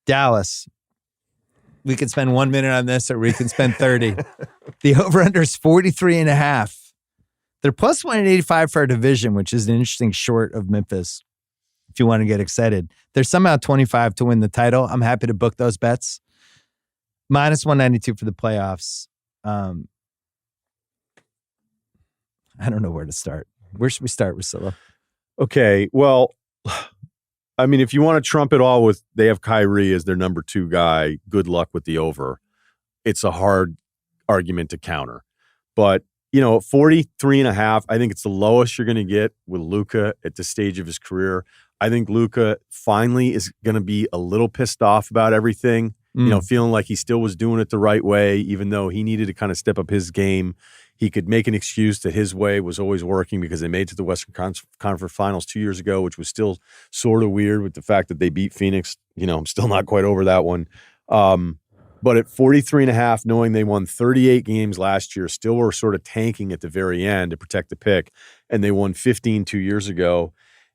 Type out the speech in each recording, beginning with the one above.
Dallas. We can spend 1 minute on this or we can spend 30. The over-under is 43.5. They're plus 185 for a division, which is an interesting short of Memphis. If you want to get excited. They're somehow 25 to win the title. I'm happy to book those bets. Minus 192 for the playoffs. I don't know where to start. Where should we start, Russillo? Okay, well, I mean, if you want to trump it all with they have Kyrie as their number 2 guy, good luck with the over. It's a hard argument to counter. But, 43.5, I think it's the lowest you're going to get with Luka at this stage of his career. I think Luka finally is going to be a little pissed off about everything, feeling like he still was doing it the right way, even though he needed to kind of step up his game. He could make an excuse that his way was always working because they made it to the Western Conference Finals 2 years ago, which was still sort of weird with the fact that they beat Phoenix. I'm still not quite over that one. But at 43.5, knowing they won 38 games last year, still were sort of tanking at the very end to protect the pick, and they won 15 2 years ago.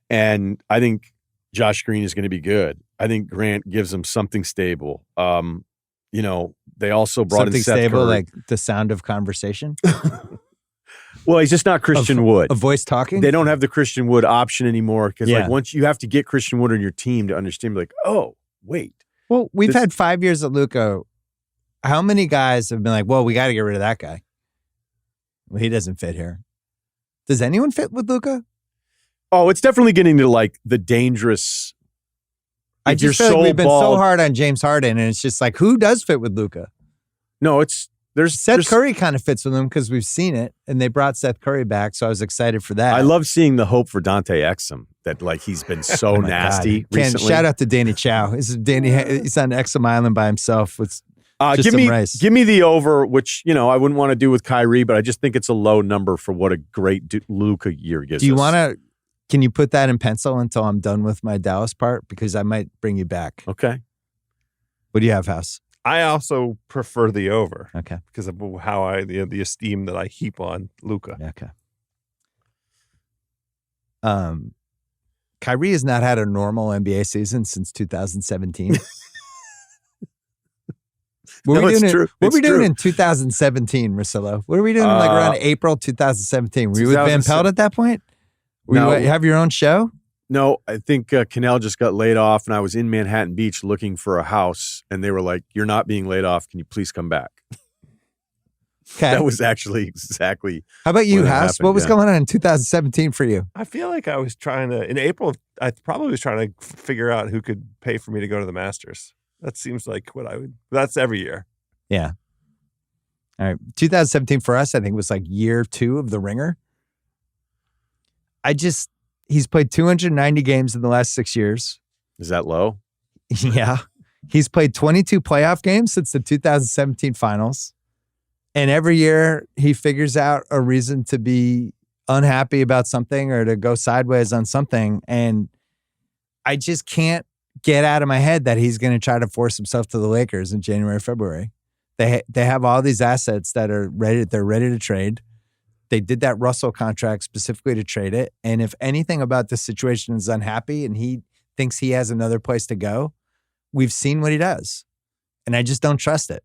And I think Josh Green is going to be good. I think Grant gives them something stable. They also brought something in Seth stable, Curry. like the sound of conversation. Well, he's just not Christian Wood. A voice talking. They don't have the Christian Wood option anymore because once you have to get Christian Wood on your team to understand, like, oh, wait. Well, we've had 5 years at Luka. How many guys have been like, well, we got to get rid of that guy? Well, he doesn't fit here. Does anyone fit with Luka? Oh, it's definitely getting to like the dangerous. I just feel like we've been so hard on James Harden, and it's just like, who does fit with Luka? No, there's Seth Curry kind of fits with him because we've seen it, and they brought Seth Curry back, so I was excited for that. I love seeing the hope for Dante Exum that like he's been so nasty recently. Shout out to Danny Chow. He's on Exum Island by himself with just some rice. Give me the over, which I wouldn't want to do with Kyrie, but I just think it's a low number for what a great Luka year gives us. Do you want to? Can you put that in pencil until I'm done with my Dallas part? Because I might bring you back. Okay. What do you have, House? I also prefer the over. Okay. Because of how the esteem that I heap on Luka. Okay. Kyrie has not had a normal NBA season since 2017. What were we doing in 2017, Russillo? What were we doing around April 2017? Were you with Van Pelt at that point? You have your own show? No, I think Cannell just got laid off, and I was in Manhattan Beach looking for a house, and they were like, "You're not being laid off. Can you please come back?" Okay. That was actually exactly. How about you, House? What was going on in 2017 for you? I feel like I was trying to, in April, I probably was trying to figure out who could pay for me to go to the Masters. That seems like that's every year. Yeah. All right. 2017 for us, I think, was like year 2 of The Ringer. He's played 290 games in the last 6 years. Is that low? Yeah. He's played 22 playoff games since the 2017 finals. And every year he figures out a reason to be unhappy about something or to go sideways on something. And I just can't get out of my head that he's going to try to force himself to the Lakers in January, February. They have all these assets that are ready to trade. They did that Russell contract specifically to trade it. And if anything about this situation is unhappy and he thinks he has another place to go, we've seen what he does. And I just don't trust it.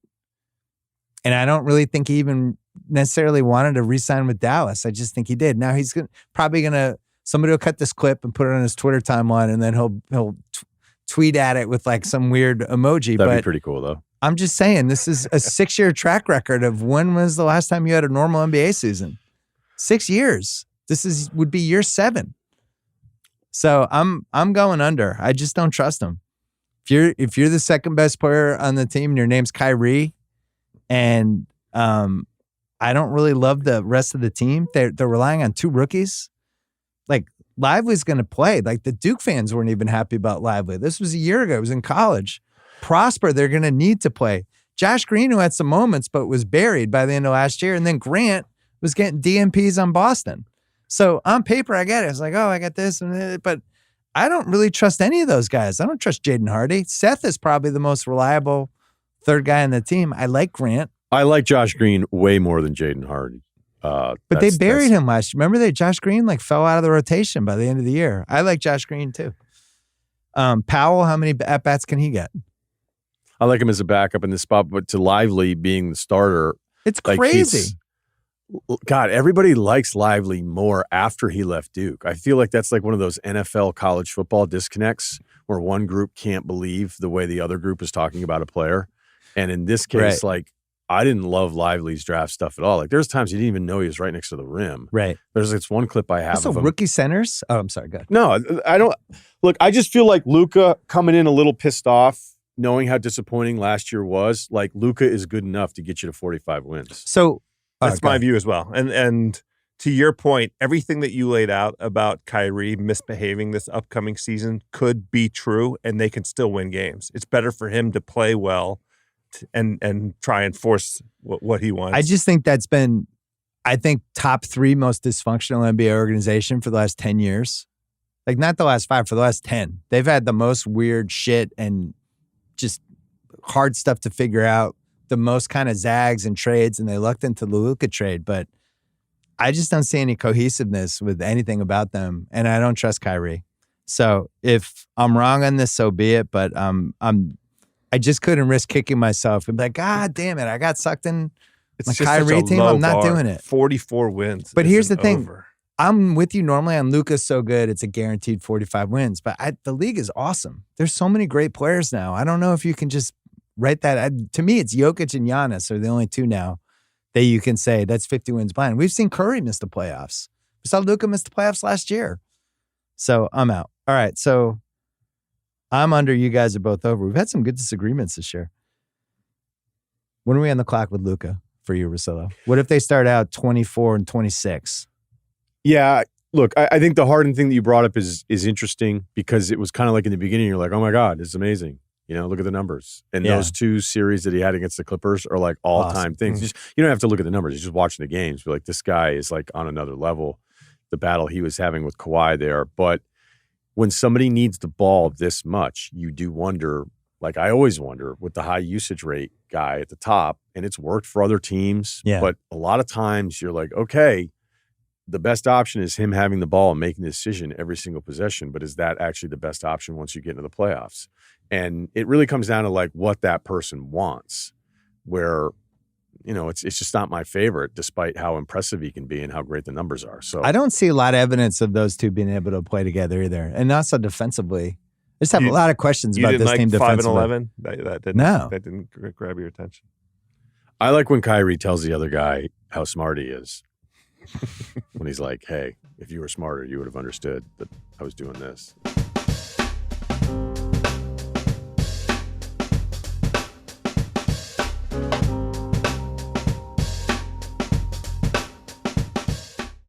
And I don't really think he even necessarily wanted to re-sign with Dallas. I just think he did. Now he's probably going to, somebody will cut this clip and put it on his Twitter timeline, and then he'll tweet at it with like some weird emoji. That'd be pretty cool though. I'm just saying, this is a 6-year track record of when was the last time you had a normal NBA season? 6 years. This would be year 7. So I'm going under. I just don't trust him. If you're the second best player on the team and your name's Kyrie, and I don't really love the rest of the team. They're relying on 2 rookies. Like Lively's going to play. Like the Duke fans weren't even happy about Lively. This was a year ago. It was in college. Prosper, they're going to need to play. Josh Green, who had some moments but was buried by the end of last year, and then Grant was getting DMPs on Boston. So on paper, I get it. It's like, oh, I got this, but I don't really trust any of those guys. I don't trust Jaden Hardy. Seth is probably the most reliable third guy on the team. I like Grant. I like Josh Green way more than Jaden Hardy. But they buried him last year. Remember Josh Green fell out of the rotation by the end of the year. I like Josh Green too. Powell, how many at-bats can he get? I like him as a backup in this spot, but to Lively being the starter, It's like, crazy. God, everybody likes Lively more after he left Duke. I feel like that's like one of those NFL college football disconnects where one group can't believe the way the other group is talking about a player. And in this case, like, I didn't love Lively's draft stuff at all. Like, there's times you didn't even know he was right next to the rim. Right. There's this one clip I have Also, of him. rookie centers. Oh, I'm sorry. Go ahead. No, I don't. Look, I just feel like Luka coming in a little pissed off, knowing how disappointing last year was. Like, Luka is good enough to get you to 45 wins. So that's my view as well. And to your point, everything that you laid out about Kyrie misbehaving this upcoming season could be true, and they can still win games. It's better for him to play well and try and force what he wants. I just think that's been, I think, top 3 most dysfunctional NBA organization for the last 10 years. Like, not the last 5, for the last 10. They've had the most weird shit and just hard stuff to figure out, the most kind of zags and trades, and they lucked into the Luka trade. But I just don't see any cohesiveness with anything about them, and I don't trust Kyrie. So if I'm wrong on this, so be it. But I just couldn't risk kicking myself and be like, God damn it, I got sucked in it's my just Kyrie such a team. low I'm not bar. doing it. 44 wins. But here's the isn't thing. over. I'm with you normally on Luka's so good, it's a guaranteed 45 wins. But the league is awesome. There's so many great players now. I don't know if you can just write that. To me, it's Jokic and Giannis are the only 2 now that you can say that's 50 wins blind. We've seen Curry miss the playoffs. We saw Luka miss the playoffs last year. So I'm out. All right. So I'm under. You guys are both over. We've had some good disagreements this year. When are we on the clock with Luka for you, Russillo? What if they start out 24 and 26? Yeah, look, I think the Harden thing that you brought up is interesting because it was kind of like in the beginning, you're like, oh my God, this is amazing. You know, look at the numbers. And those 2 series that he had against the Clippers are like all-time things. You don't have to look at the numbers. You're just watching the games. But like, this guy is like on another level, the battle he was having with Kawhi there. But when somebody needs the ball this much, you do wonder, like I always wonder, with the high usage rate guy at the top, and it's worked for other teams. Yeah. But a lot of times you're like, okay, the best option is him having the ball and making the decision every single possession. But is that actually the best option once you get into the playoffs? And it really comes down to like what that person wants, where, you know, it's just not my favorite, despite how impressive he can be and how great the numbers are. So I don't see a lot of evidence of those 2 being able to play together either. And also defensively. I just have a lot of questions about this team defensively. 5 and 11? That didn't grab your attention. I like when Kyrie tells the other guy how smart he is. When he's like, hey, if you were smarter, you would have understood that I was doing this.